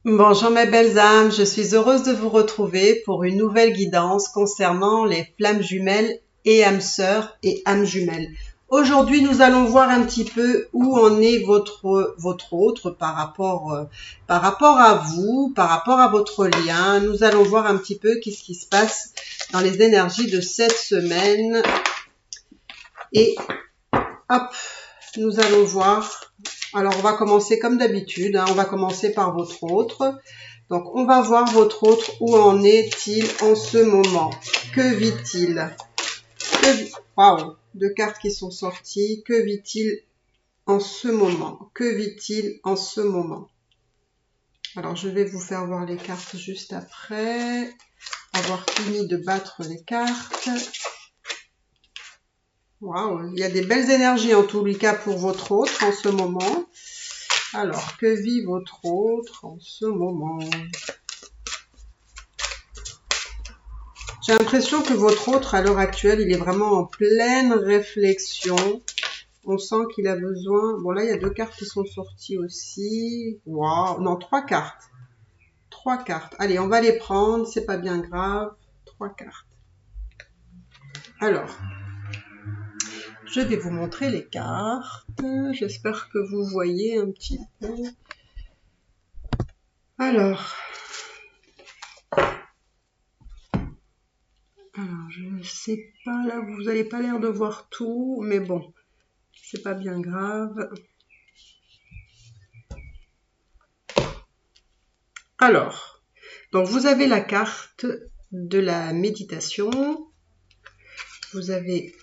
Bonjour mes belles âmes, je suis heureuse de vous retrouver pour une nouvelle guidance concernant les flammes jumelles et âmes sœurs et âmes jumelles. Aujourd'hui, nous allons voir un petit peu où en est votre autre par rapport à vous, par rapport à votre lien. Nous allons voir un petit peu qu'est-ce qui se passe dans les énergies de cette semaine. Et hop, nous allons voir. Alors, on va commencer comme d'habitude, on va commencer par votre autre. Donc, on va voir votre autre, où en est-il en ce moment? Que vit-il? Waouh, deux cartes qui sont sorties. Que vit-il en ce moment? Que vit-il en ce moment? Alors, je vais vous faire voir les cartes juste après avoir fini de battre les cartes. Waouh, il y a des belles énergies en tous les cas pour votre autre en ce moment. Alors, que vit votre autre en ce moment? J'ai l'impression que votre autre, à l'heure actuelle, il est vraiment en pleine réflexion. On sent qu'il a besoin... Bon, là, il y a deux cartes qui sont sorties aussi. Waouh, non, trois cartes. Trois cartes. Allez, on va les prendre, c'est pas bien grave. Trois cartes. Alors, je vais vous montrer les cartes. J'espère que vous voyez un petit peu. Alors, je sais pas, là, vous n'avez pas l'air de voir tout, mais bon, c'est pas bien grave. Alors, donc vous avez la carte de la méditation, vous avez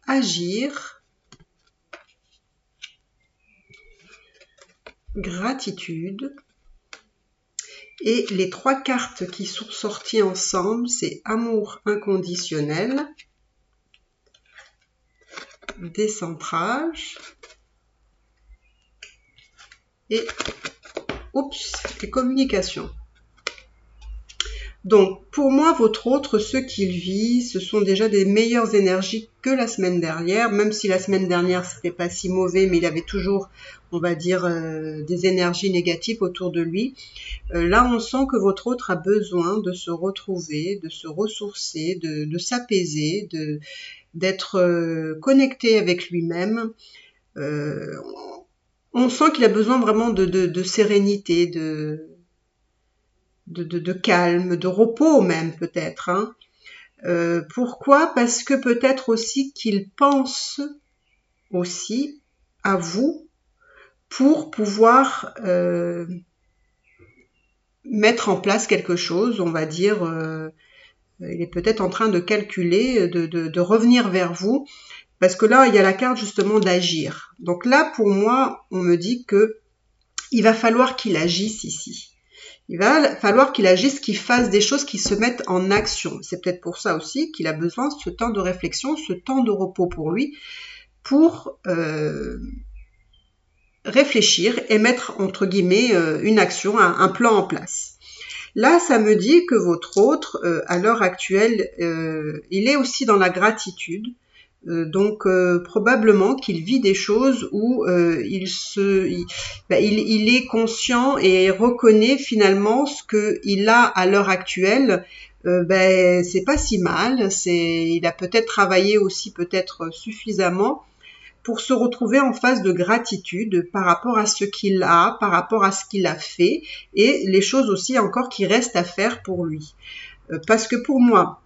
agir, gratitude, et les trois cartes qui sont sorties ensemble, c'est amour inconditionnel, décentrage et communication. Donc, pour moi, votre autre, ce qu'il vit, ce sont déjà des meilleures énergies que la semaine dernière, même si la semaine dernière, c'était pas si mauvais, mais il avait toujours, on va dire, des énergies négatives autour de lui. Là, on sent que votre autre a besoin de se retrouver, de se ressourcer, de s'apaiser, d'être connecté avec lui-même. On sent qu'il a besoin vraiment de sérénité, de calme, de repos même peut-être. Pourquoi? Parce que peut-être aussi qu'il pense aussi à vous pour pouvoir mettre en place quelque chose, on va dire, il est peut-être en train de calculer, de revenir vers vous, parce que là, il y a la carte justement d'agir. Donc là, pour moi, on me dit que il va falloir qu'il agisse ici. Il va falloir qu'il agisse, qu'il fasse des choses qui se mettent en action. C'est peut-être pour ça aussi qu'il a besoin de ce temps de réflexion, ce temps de repos pour lui, pour réfléchir et mettre, entre guillemets, une action, un plan en place. Là, ça me dit que votre autre, à l'heure actuelle, il est aussi dans la gratitude. Donc probablement qu'il vit des choses où il est conscient et reconnaît finalement ce qu'il a à l'heure actuelle. C'est pas si mal. Il a peut-être travaillé aussi peut-être suffisamment pour se retrouver en phase de gratitude par rapport à ce qu'il a, par rapport à ce qu'il a fait et les choses aussi encore qui restent à faire pour lui. Parce que pour moi,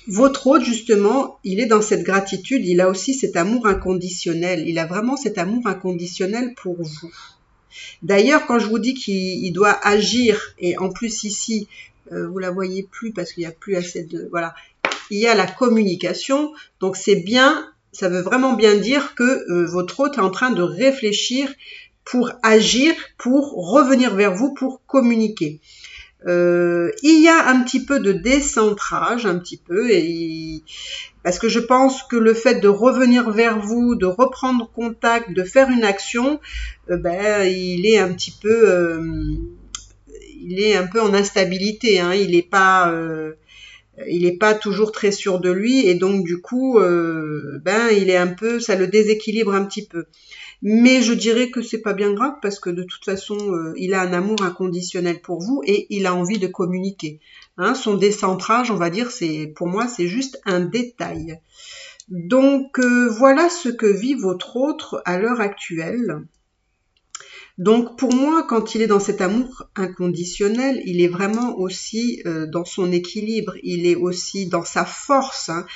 votre autre, justement, il est dans cette gratitude, il a aussi cet amour inconditionnel. Il a vraiment cet amour inconditionnel pour vous. D'ailleurs, quand je vous dis qu'il doit agir, et en plus ici, vous la voyez plus parce qu'il n'y a plus assez de... Voilà, il y a la communication, donc c'est bien, ça veut vraiment bien dire que votre hôte est en train de réfléchir pour agir, pour revenir vers vous, pour communiquer. Il y a un petit peu de décentrage, un petit peu, parce que je pense que le fait de revenir vers vous, de reprendre contact, de faire une action, il est un petit peu, il est un peu en instabilité, il n'est pas toujours très sûr de lui et donc du coup, il est un peu, ça le déséquilibre un petit peu. Mais je dirais que c'est pas bien grave parce que de toute façon, il a un amour inconditionnel pour vous et il a envie de communiquer. Hein, son décentrage, on va dire, pour moi, c'est juste un détail. Donc voilà ce que vit votre autre à l'heure actuelle. Donc pour moi, quand il est dans cet amour inconditionnel, il est vraiment aussi dans son équilibre, il est aussi dans sa force. Hein.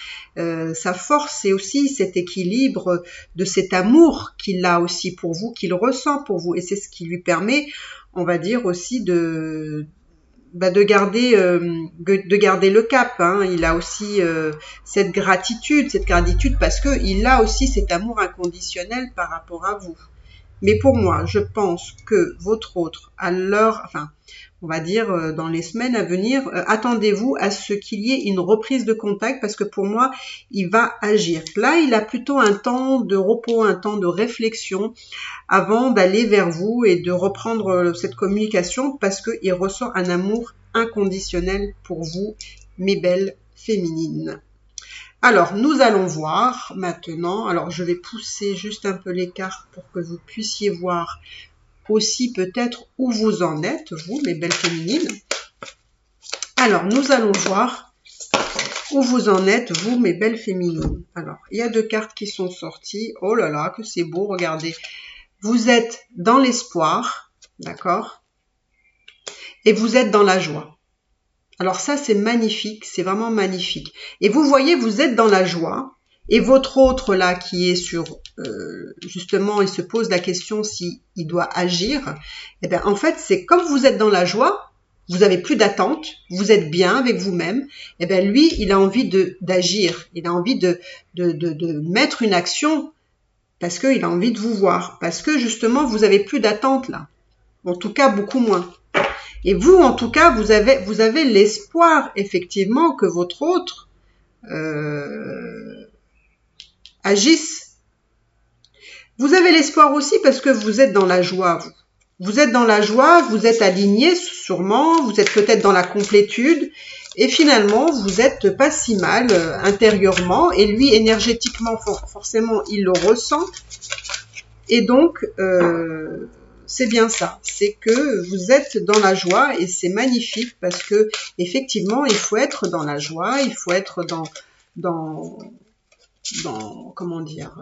Sa force, c'est aussi cet équilibre de cet amour qu'il a aussi pour vous, qu'il ressent pour vous. Et c'est ce qui lui permet, on va dire aussi, de garder le cap. Hein. Il a aussi cette gratitude parce que il a aussi cet amour inconditionnel par rapport à vous. Mais pour moi, je pense que votre autre, on va dire dans les semaines à venir, attendez-vous à ce qu'il y ait une reprise de contact parce que pour moi, il va agir. Là, il a plutôt un temps de repos, un temps de réflexion avant d'aller vers vous et de reprendre cette communication parce qu'il ressent un amour inconditionnel pour vous, mes belles féminines. Alors, nous allons voir maintenant. Alors, je vais pousser juste un peu les cartes pour que vous puissiez voir aussi peut-être où vous en êtes, vous, mes belles féminines. Alors, nous allons voir où vous en êtes, vous, mes belles féminines. Alors, il y a 2 cartes qui sont sorties. Oh là là, que c'est beau, regardez. Vous êtes dans l'espoir, d'accord? Et vous êtes dans la joie. Alors ça, c'est magnifique, c'est vraiment magnifique. Et vous voyez, vous êtes dans la joie, et votre autre là, qui est justement, il se pose la question s'il doit agir. Eh bien, en fait, c'est comme vous êtes dans la joie, vous avez plus d'attente, vous êtes bien avec vous-même. Eh bien, lui, il a envie d'agir, il a envie de mettre une action parce qu'il a envie de vous voir, parce que justement, vous avez plus d'attente là. En tout cas, beaucoup moins. Et vous, en tout cas, vous avez l'espoir, effectivement, que votre autre agisse. Vous avez l'espoir aussi parce que vous êtes dans la joie. Vous êtes dans la joie, vous êtes aligné sûrement, vous êtes peut-être dans la complétude. Et finalement, vous n'êtes pas si mal intérieurement. Et lui, énergétiquement, forcément, il le ressent. Et donc... c'est bien ça, c'est que vous êtes dans la joie et c'est magnifique parce que effectivement il faut être dans la joie, il faut être dans comment dire,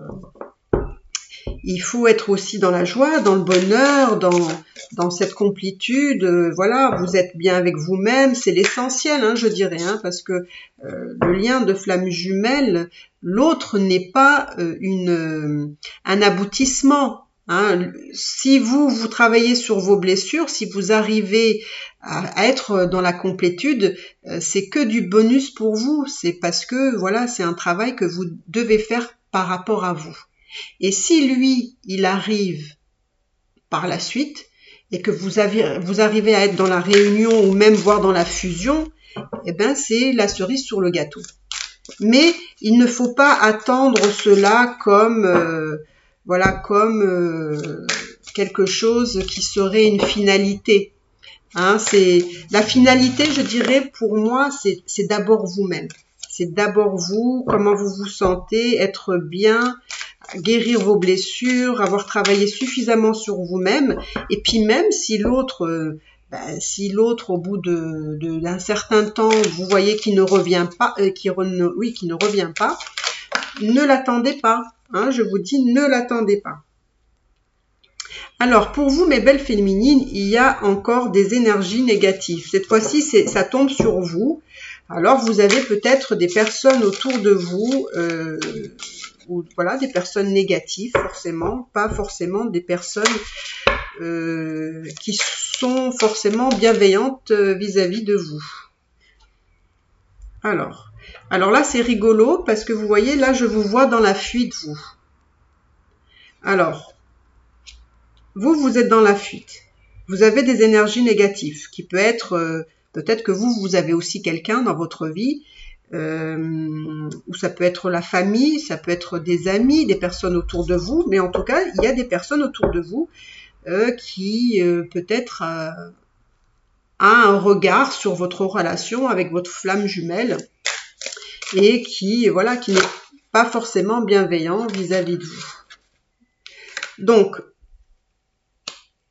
il faut être aussi dans la joie, dans le bonheur, dans cette complétude. Voilà, vous êtes bien avec vous-même, c'est l'essentiel, hein, je dirais, hein, parce que le lien de flamme jumelle, l'autre n'est pas un aboutissement. Hein. Si vous travaillez sur vos blessures, si vous arrivez à être dans la complétude, c'est que du bonus pour vous. C'est parce que voilà, c'est un travail que vous devez faire par rapport à vous. Et si lui, il arrive par la suite et que vous arrivez à être dans la réunion ou même voire dans la fusion, eh ben c'est la cerise sur le gâteau. Mais il ne faut pas attendre cela comme quelque chose qui serait une finalité. Hein, c'est la finalité, je dirais, pour moi, c'est d'abord vous-même. C'est d'abord vous, comment vous vous sentez, être bien, guérir vos blessures, avoir travaillé suffisamment sur vous-même. Et puis même si l'autre, au bout d'un certain temps, vous voyez qu'il ne revient pas, qu'il ne revient pas, ne l'attendez pas. Hein, je vous dis, ne l'attendez pas. Alors, pour vous, mes belles féminines, il y a encore des énergies négatives. Cette fois-ci, ça tombe sur vous. Alors, vous avez peut-être des personnes autour de vous, ou voilà, des personnes négatives, forcément, pas forcément des personnes qui sont forcément bienveillantes vis-à-vis de vous. Alors là, c'est rigolo parce que vous voyez, là, je vous vois dans la fuite, vous. Alors, vous êtes dans la fuite. Vous avez des énergies négatives qui peut être, peut-être que vous avez aussi quelqu'un dans votre vie, ou ça peut être la famille, ça peut être des amis, des personnes autour de vous, mais en tout cas, il y a des personnes autour de vous qui peut-être a un regard sur votre relation avec votre flamme jumelle et qui n'est pas forcément bienveillant vis-à-vis de vous. Donc,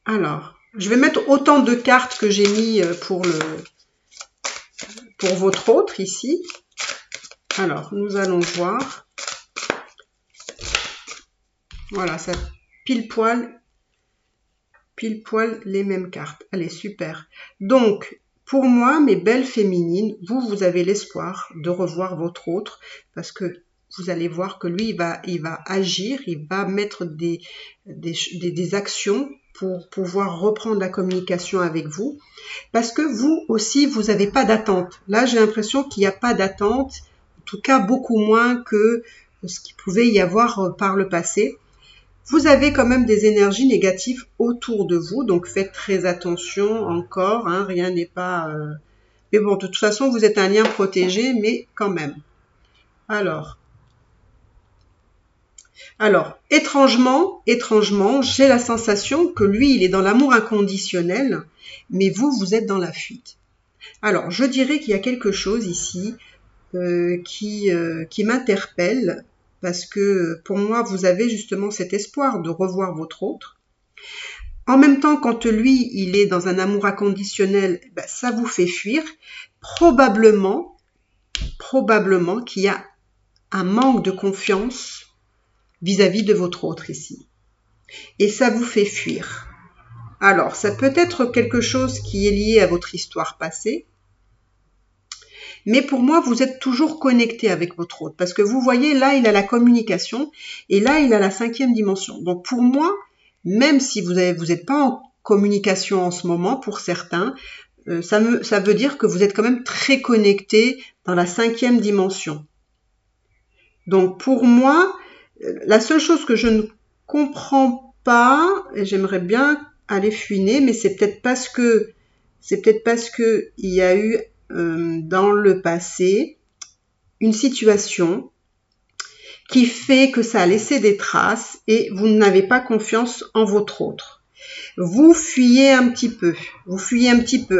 alors, je vais mettre autant de cartes que j'ai mis pour votre autre ici. Alors, nous allons voir. Voilà, ça pile poil les mêmes cartes. Allez, super. Donc, pour moi, mes belles féminines, vous avez l'espoir de revoir votre autre parce que vous allez voir que lui, il va agir, il va mettre des actions pour pouvoir reprendre la communication avec vous. Parce que vous aussi, vous n'avez pas d'attente. Là, j'ai l'impression qu'il n'y a pas d'attente, en tout cas beaucoup moins que ce qu'il pouvait y avoir par le passé. Vous avez quand même des énergies négatives autour de vous, donc faites très attention encore, hein, rien n'est pas... Mais bon, de toute façon, vous êtes un lien protégé, mais quand même. Alors, étrangement, j'ai la sensation que lui, il est dans l'amour inconditionnel, mais vous êtes dans la fuite. Alors, je dirais qu'il y a quelque chose ici qui m'interpelle, parce que pour moi, vous avez justement cet espoir de revoir votre autre. En même temps, quand lui, il est dans un amour inconditionnel, ben, ça vous fait fuir. Probablement qu'il y a un manque de confiance vis-à-vis de votre autre ici. Et ça vous fait fuir. Alors, ça peut être quelque chose qui est lié à votre histoire passée, mais pour moi, vous êtes toujours connecté avec votre autre. Parce que vous voyez, là, il a la communication et là, il a la 5e dimension. Donc, pour moi, même si vous n'êtes pas en communication en ce moment, pour certains, ça veut dire que vous êtes quand même très connecté dans la 5e dimension. Donc, pour moi, la seule chose que je ne comprends pas, et j'aimerais bien aller fouiner, mais c'est peut-être parce que il y a eu dans le passé une situation qui fait que ça a laissé des traces et vous n'avez pas confiance en votre autre. Vous fuyez un petit peu.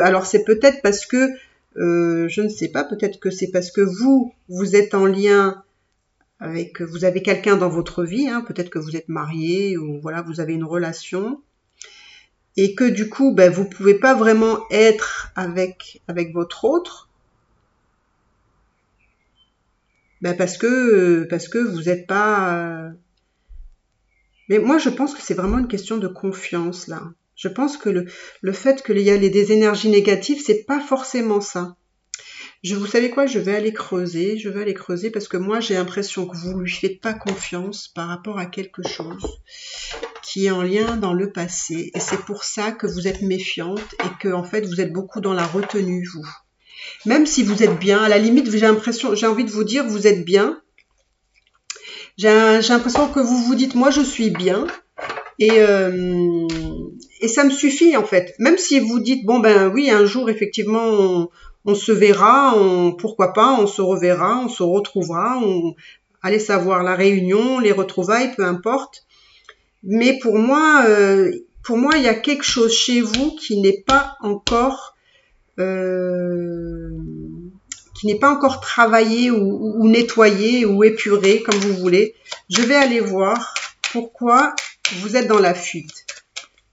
Alors c'est peut-être parce que, je ne sais pas, peut-être que c'est parce que vous êtes en lien avec, vous avez quelqu'un dans votre vie, hein, peut-être que vous êtes marié ou voilà, vous avez une relation. Et que du coup, ben, vous pouvez pas vraiment être avec votre autre, ben parce que vous n'êtes pas. Mais moi, je pense que c'est vraiment une question de confiance là. Je pense que le fait qu'il y a des énergies négatives, c'est pas forcément ça. Vous savez quoi, je vais aller creuser parce que moi, j'ai l'impression que vous lui faites pas confiance par rapport à quelque chose qui est en lien dans le passé. Et c'est pour ça que vous êtes méfiante et que, en fait, vous êtes beaucoup dans la retenue, vous. Même si vous êtes bien, à la limite, j'ai envie de vous dire, vous êtes bien. J'ai l'impression que vous vous dites, moi, je suis bien. Et ça me suffit, en fait. Même si vous dites, bon, ben oui, un jour, effectivement, on se verra, pourquoi pas, on se reverra, on se retrouvera, allez savoir la réunion, les retrouvailles, peu importe. Mais pour moi, il y a quelque chose chez vous qui n'est pas encore travaillé ou nettoyé ou épuré, comme vous voulez. Je vais aller voir pourquoi vous êtes dans la fuite.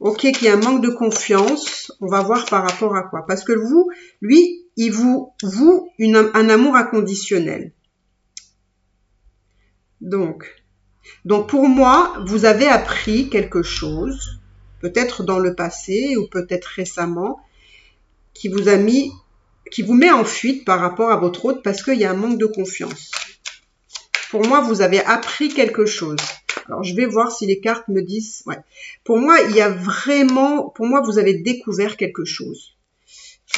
Ok, qu'il y a un manque de confiance, on va voir par rapport à quoi. Parce que lui, il vous un amour inconditionnel. Donc pour moi, vous avez appris quelque chose, peut-être dans le passé ou peut-être récemment, qui vous met en fuite par rapport à votre autre parce qu'il y a un manque de confiance. Pour moi, vous avez appris quelque chose. Alors, je vais voir si les cartes me disent... Ouais. Pour moi, vous avez découvert quelque chose.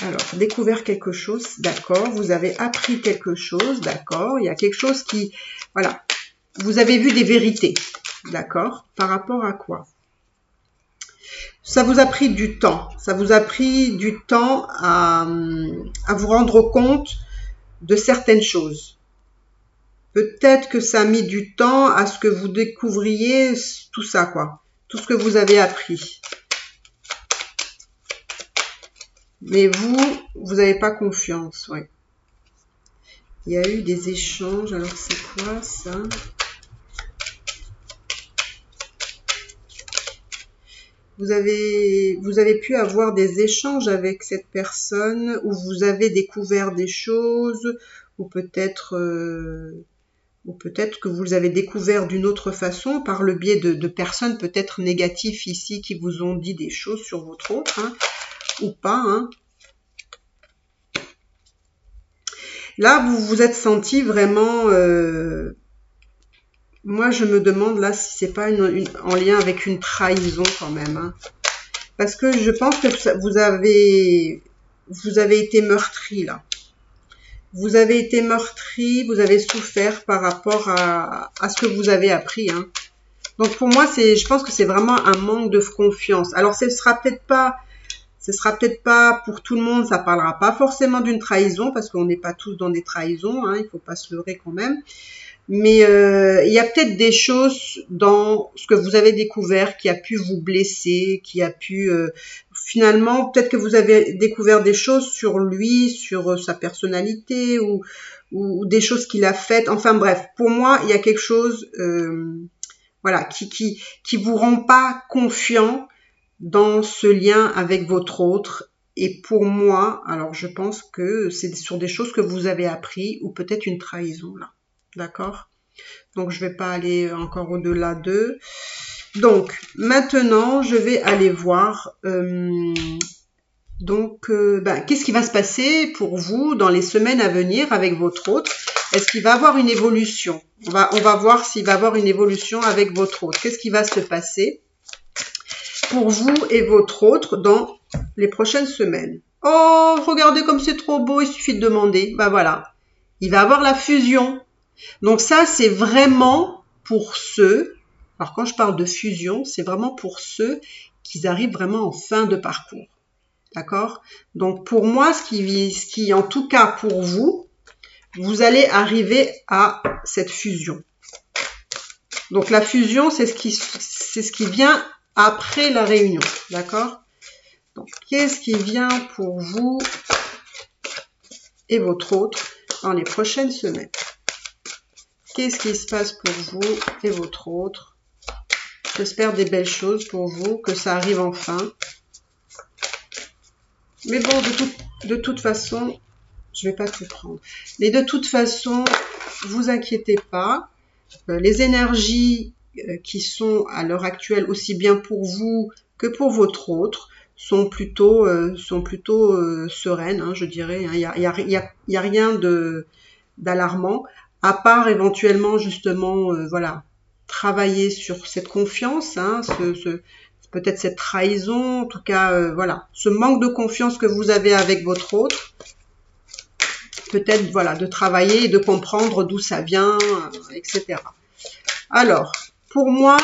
Alors, découvert quelque chose, d'accord. Vous avez appris quelque chose, d'accord. Il y a quelque chose qui... Voilà. Vous avez vu des vérités, d'accord. Par rapport à quoi? Ça vous a pris du temps. Ça vous a pris du temps à vous rendre compte de certaines choses. Peut-être que ça a mis du temps à ce que vous découvriez tout ça, quoi. Tout ce que vous avez appris. Mais vous n'avez pas confiance, ouais. Il y a eu des échanges, alors c'est quoi ça? vous avez pu avoir des échanges avec cette personne, où vous avez découvert des choses, ou peut-être que vous avez découvert d'une autre façon, par le biais de personnes peut-être négatives ici, qui vous ont dit des choses sur votre autre, hein, ou pas, hein. Là, vous vous êtes senti vraiment... moi, je me demande là si c'est pas en lien avec une trahison quand même, hein. Parce que je pense que vous avez été meurtri là. Vous avez été meurtri, vous avez souffert par rapport à ce que vous avez appris, hein. Donc pour moi, je pense que c'est vraiment un manque de confiance. Alors ce sera peut-être pas pour tout le monde, ça parlera pas forcément d'une trahison, parce qu'on n'est pas tous dans des trahisons, hein, il faut pas se leurrer quand même. Mais il y a peut-être des choses dans ce que vous avez découvert qui a pu vous blesser, qui a pu... finalement, peut-être que vous avez découvert des choses sur lui, sur sa personnalité, ou des choses qu'il a faites. Enfin bref, pour moi, il y a quelque chose voilà, qui vous rend pas confiant dans ce lien avec votre autre. Et pour moi, alors je pense que c'est sur des choses que vous avez appris, ou peut-être une trahison là. D'accord? Donc, je vais pas aller encore au-delà d'eux. Donc, maintenant, je vais aller voir... qu'est-ce qui va se passer pour vous dans les semaines à venir avec votre autre? Est-ce qu'il va avoir une évolution? On va voir s'il va avoir une évolution avec votre autre. Qu'est-ce qui va se passer pour vous et votre autre dans les prochaines semaines? Oh, regardez comme c'est trop beau, il suffit de demander. Ben voilà, il va avoir la fusion. Donc ça, c'est vraiment pour ceux, alors quand je parle de fusion, c'est vraiment pour ceux qui arrivent vraiment en fin de parcours. D'accord? Donc pour moi, ce qui, en tout cas pour vous, vous allez arriver à cette fusion. Donc la fusion, c'est ce qui vient après la réunion. D'accord? Donc qu'est-ce qui vient pour vous et votre autre dans les prochaines semaines? Qu'est-ce qui se passe pour vous et votre autre? J'espère des belles choses pour vous, que ça arrive enfin. Mais bon, de toute façon, je vais pas tout prendre. Mais de toute façon, vous inquiétez pas. Les énergies qui sont à l'heure actuelle aussi bien pour vous que pour votre autre sont plutôt sereines, hein, je dirais. Il y a rien d'alarmant. À part éventuellement justement, voilà, travailler sur cette confiance, hein, peut-être cette trahison, en tout cas, voilà, ce manque de confiance que vous avez avec votre autre, peut-être, voilà, de travailler et de comprendre d'où ça vient, etc. Alors, pour moi,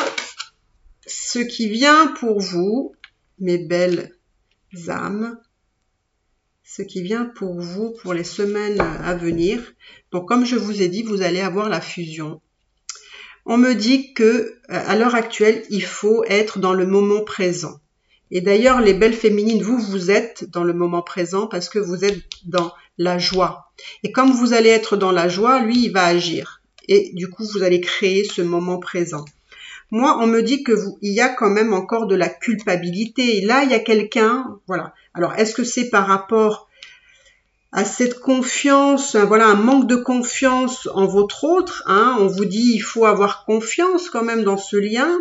ce qui vient pour vous, mes belles âmes, ce qui vient pour vous pour les semaines à venir. Donc, comme je vous ai dit, vous allez avoir la fusion. On me dit que à l'heure actuelle, il faut être dans le moment présent. Et d'ailleurs, les belles féminines, vous êtes dans le moment présent parce que vous êtes dans la joie. Et comme vous allez être dans la joie, lui, il va agir. Et du coup, vous allez créer ce moment présent. Moi, on me dit que il y a quand même encore de la culpabilité. Et là, il y a quelqu'un, voilà. Alors, est-ce que c'est par rapport à cette confiance, voilà, un manque de confiance en votre autre, hein, on vous dit il faut avoir confiance quand même dans ce lien.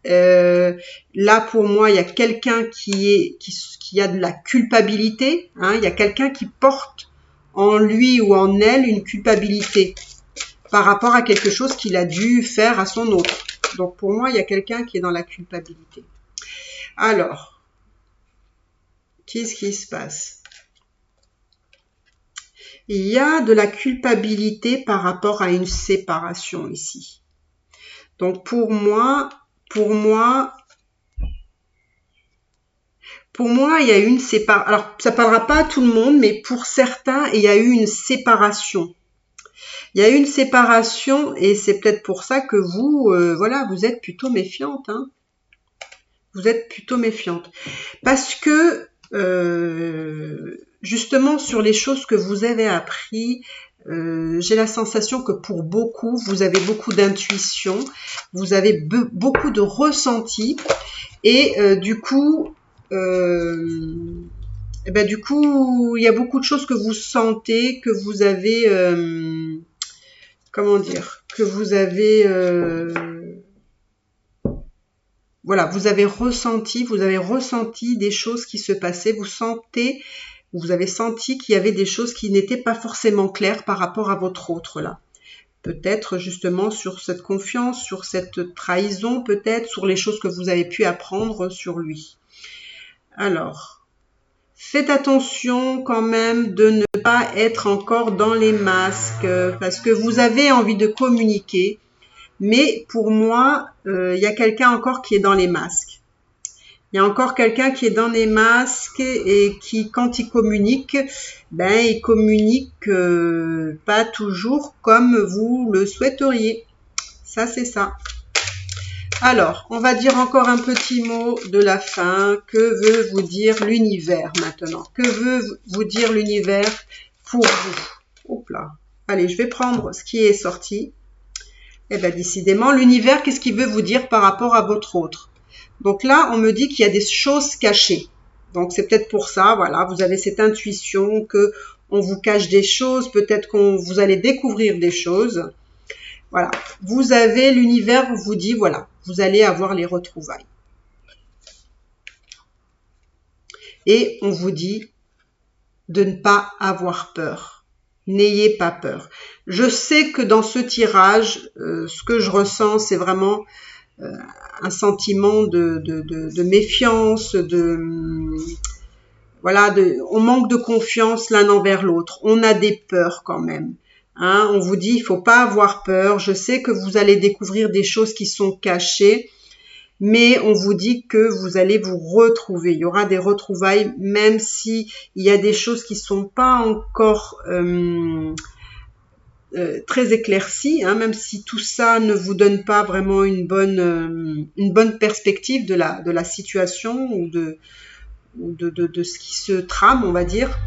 Là pour moi il y a quelqu'un qui a de la culpabilité, hein, il y a quelqu'un qui porte en lui ou en elle une culpabilité par rapport à quelque chose qu'il a dû faire à son autre. Donc pour moi il y a quelqu'un qui est dans la culpabilité. Alors, qu'est-ce qui se passe? Il y a de la culpabilité par rapport à une séparation ici. Donc pour moi, il y a eu une séparation. Alors ça parlera pas à tout le monde, mais pour certains, il y a eu une séparation. Il y a eu une séparation et c'est peut-être pour ça que vous, voilà, vous êtes plutôt méfiante, hein. Vous êtes plutôt méfiante parce que justement sur les choses que vous avez appris, j'ai la sensation que pour beaucoup, vous avez beaucoup d'intuition, vous avez beaucoup de ressenti Et du coup, il y a beaucoup de choses que vous sentez, que vous avez, comment dire, que vous avez, voilà, vous avez ressenti des choses qui se passaient, vous avez senti qu'il y avait des choses qui n'étaient pas forcément claires par rapport à votre autre là. Peut-être justement sur cette confiance, sur cette trahison, peut-être sur les choses que vous avez pu apprendre sur lui. Alors, faites attention quand même de ne pas être encore dans les masques parce que vous avez envie de communiquer, mais pour moi, il y a quelqu'un encore qui est dans les masques. Il y a encore quelqu'un qui est dans les masques et qui, quand il communique, il communique pas toujours comme vous le souhaiteriez. Ça, c'est ça. Alors, on va dire encore un petit mot de la fin. Que veut vous dire l'univers maintenant? Que veut vous dire l'univers pour vous? Hop là. Allez, je vais prendre ce qui est sorti. Eh bien, décidément, l'univers, qu'est-ce qu'il veut vous dire par rapport à votre autre? Donc là, on me dit qu'il y a des choses cachées. Donc c'est peut-être pour ça, voilà, vous avez cette intuition que on vous cache des choses, peut-être vous allez découvrir des choses. Voilà, vous avez l'univers vous dit, voilà, vous allez avoir les retrouvailles. Et on vous dit de ne pas avoir peur. N'ayez pas peur. Je sais que dans ce tirage, ce que je ressens, c'est vraiment un sentiment de méfiance, on manque de confiance l'un envers l'autre. On a des peurs quand même. Hein, on vous dit, il faut pas avoir peur. Je sais que vous allez découvrir des choses qui sont cachées, mais on vous dit que vous allez vous retrouver. Il y aura des retrouvailles, même si il y a des choses qui sont pas encore très éclaircies, hein, même si tout ça ne vous donne pas vraiment une bonne perspective de la situation ou de ce qui se trame, on va dire.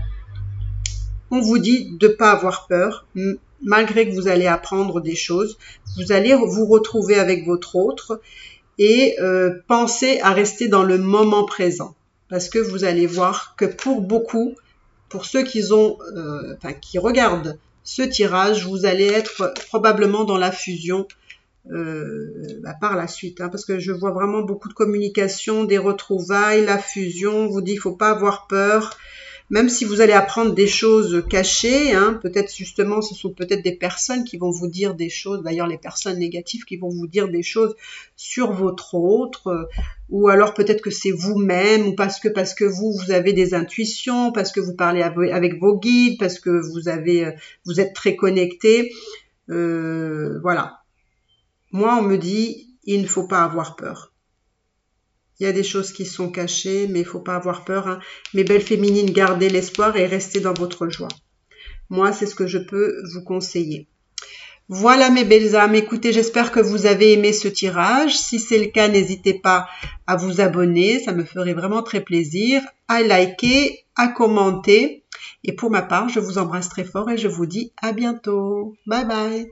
On vous dit de ne pas avoir peur, malgré que vous allez apprendre des choses. Vous allez vous retrouver avec votre autre et pensez à rester dans le moment présent. Parce que vous allez voir que pour beaucoup, pour ceux qui regardent ce tirage, vous allez être probablement dans la fusion par la suite, hein, parce que je vois vraiment beaucoup de communication, des retrouvailles, la fusion. On vous dit, il faut pas avoir peur, même si vous allez apprendre des choses cachées, hein, peut-être justement, ce sont peut-être des personnes qui vont vous dire des choses, d'ailleurs les personnes négatives qui vont vous dire des choses sur votre autre, ou alors peut-être que c'est vous-même, ou parce que vous avez des intuitions, parce que vous parlez avec vos guides, parce que vous êtes très connecté, voilà. Moi, on me dit, il ne faut pas avoir peur. Il y a des choses qui sont cachées, mais il ne faut pas avoir peur. Hein. Mes belles féminines, gardez l'espoir et restez dans votre joie. Moi, c'est ce que je peux vous conseiller. Voilà mes belles âmes, écoutez, j'espère que vous avez aimé ce tirage. Si c'est le cas, n'hésitez pas à vous abonner, ça me ferait vraiment très plaisir, à liker, à commenter. Et pour ma part, je vous embrasse très fort et je vous dis à bientôt. Bye bye.